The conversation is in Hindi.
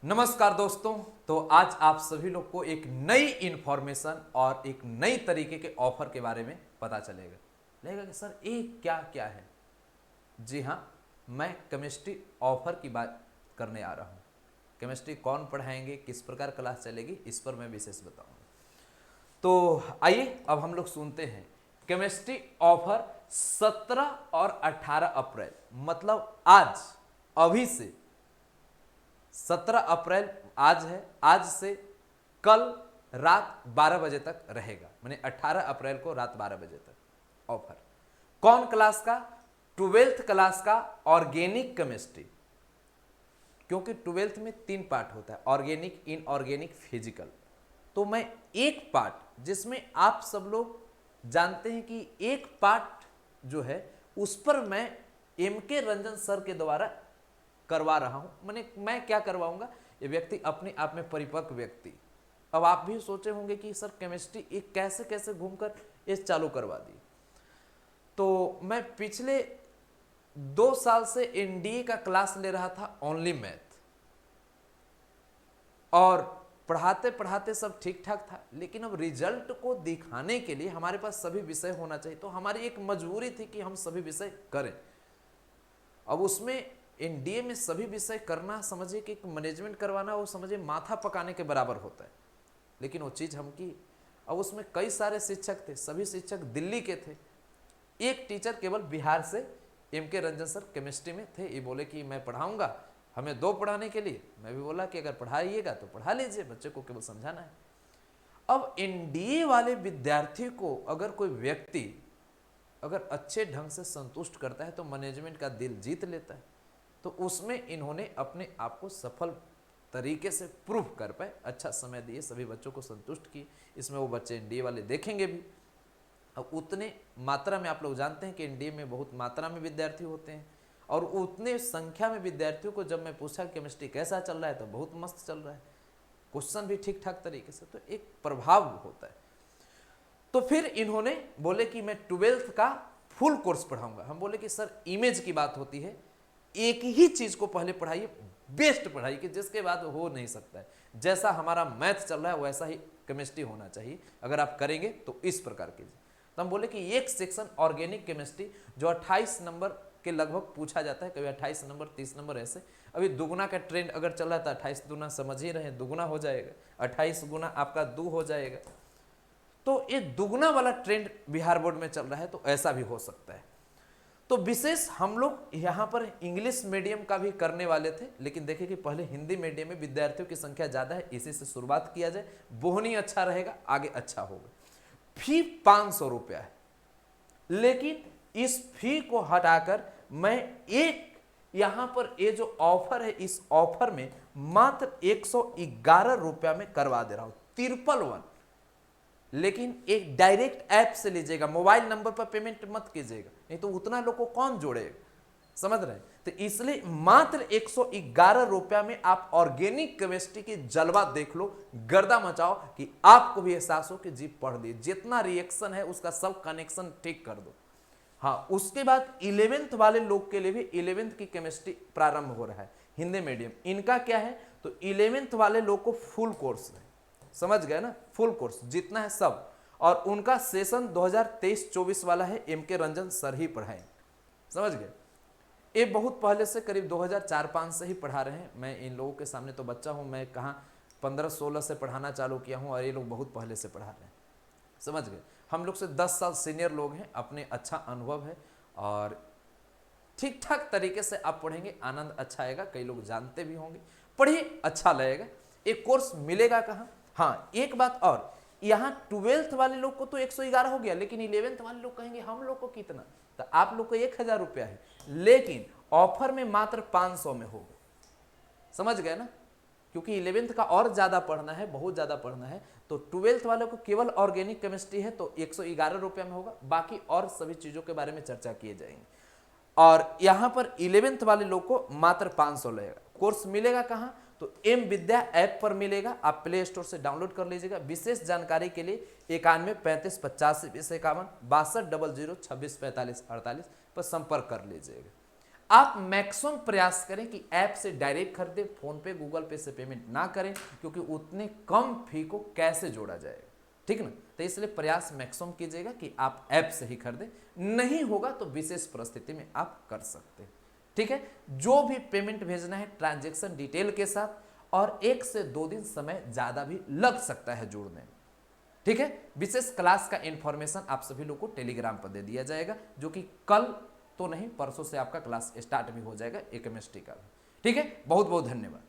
नमस्कार दोस्तों। तो आज आप सभी लोग को एक नई इंफॉर्मेशन और एक नई तरीके के ऑफर के बारे में पता चलेगा कि सर ये क्या क्या है। जी हाँ, मैं केमिस्ट्री ऑफर की बात करने आ रहा हूँ। केमिस्ट्री कौन पढ़ाएंगे, किस प्रकार क्लास चलेगी, इस पर मैं विशेष बताऊंगा। तो आइए अब हम लोग सुनते हैं केमिस्ट्री ऑफर 17 और 18 अप्रैल, मतलब आज, अभी से 17 अप्रैल आज है, आज से कल रात 12 बजे तक रहेगा, माने 18 अप्रैल को रात 12 बजे तक ऑफर। कौन क्लास का? 12th क्लास का ऑर्गेनिक केमिस्ट्री। क्योंकि 12th में 3 पार्ट होता है, ऑर्गेनिक, इनऑर्गेनिक, फिजिकल। तो मैं एक पार्ट जिसमें आप सब लोग जानते हैं कि एक पार्ट जो है उस पर मैं एम के रंजन सर के द्वारा करवा रहा हूं। मैंने मैं क्या करवाऊंगा, ये व्यक्ति अपने आप में परिपक्व व्यक्ति। अब आप भी सोचे होंगे कि सर केमिस्ट्री एक कैसे कैसे घूमकर ये चालू करवा दी। तो मैं पिछले 2 साल से एनडीए का क्लास ले रहा था, ओनली मैथ, और पढ़ाते पढ़ाते सब ठीक ठाक था, लेकिन अब रिजल्ट को दिखाने के लिए हमारे पास सभी विषय होना चाहिए। तो हमारी एक मजबूरी थी कि हम सभी विषय करें। अब उसमें एनडीए में सभी विषय करना, समझिए कि एक मैनेजमेंट करवाना, वो समझिए माथा पकाने के बराबर होता है। लेकिन वो चीज़ हम की। अब उसमें कई सारे शिक्षक थे, सभी शिक्षक दिल्ली के थे, एक टीचर केवल बिहार से एम के रंजन सर केमिस्ट्री में थे। ये बोले कि मैं पढ़ाऊंगा, हमें 2 पढ़ाने के लिए। मैं भी बोला कि अगर पढ़ाइएगा तो पढ़ा लीजिए, बच्चे को केवल समझाना है। अब एनडीए वाले विद्यार्थी को अगर कोई व्यक्ति अगर अच्छे ढंग से संतुष्ट करता है तो मैनेजमेंट का दिल जीत लेता है। तो उसमें इन्होंने अपने आप को सफल तरीके से प्रूफ कर पाए, अच्छा समय दिए, सभी बच्चों को संतुष्ट किए। इसमें वो बच्चे एनडीए वाले देखेंगे भी। अब उतने मात्रा में, आप लोग जानते हैं कि एनडीए में बहुत मात्रा में विद्यार्थी होते हैं, और उतने संख्या में विद्यार्थियों को जब मैं पूछा केमिस्ट्री कैसा चल रहा है, तो बहुत मस्त चल रहा है, क्वेश्चन भी ठीक ठाक तरीके से, तो एक प्रभाव होता है। तो फिर इन्होंने बोले कि मैं 12th का फुल कोर्स पढ़ाऊंगा। हम बोले कि सर इमेज की बात होती है, एक ही चीज को पहले पढ़ाइए, बेस्ट पढ़ाइए, कि जिसके बाद हो नहीं सकता है। जैसा हमारा मैथ चल रहा है वैसा ही केमिस्ट्री होना चाहिए, अगर आप करेंगे तो इस प्रकार कीजिए। तो हम बोले कि एक सेक्शन ऑर्गेनिक केमिस्ट्री जो 28 नंबर के लगभग पूछा जाता है, कभी 28 नंबर, 30 नंबर, ऐसे। अभी दुगुना का ट्रेंड अगर चल रहा था, 28 दुना समझ ही रहे, दुगुना हो जाएगा, 28 गुना आपका 2 हो जाएगा। तो ये दुगुना वाला ट्रेंड बिहार बोर्ड में चल रहा है, तो ऐसा भी हो सकता है। तो विशेष हम लोग यहाँ पर इंग्लिश मीडियम का भी करने वाले थे, लेकिन देखिए कि पहले हिंदी मीडियम में विद्यार्थियों की संख्या ज़्यादा है, इसी से शुरुआत किया जाए। बोहनी अच्छा रहेगा, आगे अच्छा होगा। फी 500 रुपया है, लेकिन इस फी को हटाकर मैं एक यहाँ पर ये जो ऑफर है, इस ऑफर में मात्र 111 रुपया में करवा दे रहा हूँ, 111। लेकिन एक डायरेक्ट ऐप से लीजिएगा, मोबाइल नंबर पर पेमेंट मत कीजिएगा, नहीं तो उतना लोग को कौन जोड़ेगा, समझ रहे हैं। तो इसलिए मात्र 111 रुपया में आप ऑर्गेनिक केमिस्ट्री की जलवा देख लो, गर्दा मचाओ, कि आपको भी एहसास हो कि जी पढ़ ली, जितना रिएक्शन है उसका सब कनेक्शन ठीक कर दो। हाँ, उसके बाद 11th वाले लोग के लिए भी 11th की केमिस्ट्री प्रारंभ हो रहा है, हिंदी मीडियम। इनका क्या है, तो 11th वाले लोग को फुल कोर्स है, समझ गए ना, फुल कोर्स जितना है सब। और उनका सेशन 2023-24 वाला है, एम के रंजन सर ही पढ़ाएं, समझ गए। ये बहुत पहले से, करीब 2004-05 से ही पढ़ा रहे हैं। मैं इन लोगों के सामने तो बच्चा हूं, मैं कहाँ 15-16 से पढ़ाना चालू किया हूं, और ये लोग बहुत पहले से पढ़ा रहे हैं, समझ गए। हम लोग से 10 साल सीनियर लोग हैं, अपने अच्छा अनुभव है, और ठीक ठाक तरीके से आप पढ़ेंगे, आनंद अच्छा आएगा। कई लोग जानते भी होंगे, पढ़िए, अच्छा लगेगा। एक कोर्स मिलेगा कहाँ? हाँ, एक बात और, यहाँ 12th वाले लोग को तो 111 हो गया, लेकिन 11th वाले लोग कहेंगे हम लोग को कितना, तो आप लोग को 1000 रुपया है, लेकिन ऑफर में मात्र 500 में होगा, समझ गए ना। क्योंकि 11th का और ज्यादा पढ़ना है, बहुत ज्यादा पढ़ना है, तो 12th वाले को केवल ऑर्गेनिक केमिस्ट्री है तो 111 रुपया में होगा, बाकी और सभी चीजों के बारे में चर्चा किए जाएंगे। और यहां पर 11th वाले लोग को मात्र 500 लगेगा। कोर्स मिलेगा कहां, तो एम विद्या ऐप पर मिलेगा, आप प्ले स्टोर से डाउनलोड कर लीजिएगा। विशेष जानकारी के लिए 91 35 85 21 51 62 00 26 45 48 पर संपर्क कर लीजिएगा। आप मैक्सिमम प्रयास करें कि ऐप से डायरेक्ट खरीदें, फोन पे गूगल पे से पेमेंट ना करें, क्योंकि उतने कम फी को कैसे जोड़ा जाएगा, ठीक ना। तो इसलिए प्रयास मैक्सिमम कीजिएगा कि आप ऐप से ही खरीदें, नहीं होगा तो विशेष परिस्थिति में आप कर सकते हैं, ठीक है। जो भी पेमेंट भेजना है ट्रांजैक्शन डिटेल के साथ, और 1 से 2 दिन समय ज्यादा भी लग सकता है जुड़ने में, ठीक है। विशेष क्लास का इंफॉर्मेशन आप सभी लोग को टेलीग्राम पर दे दिया जाएगा, जो कि कल तो नहीं परसों से आपका क्लास स्टार्ट भी हो जाएगा, एक केमिस्ट्री का भी, ठीक है। बहुत बहुत धन्यवाद।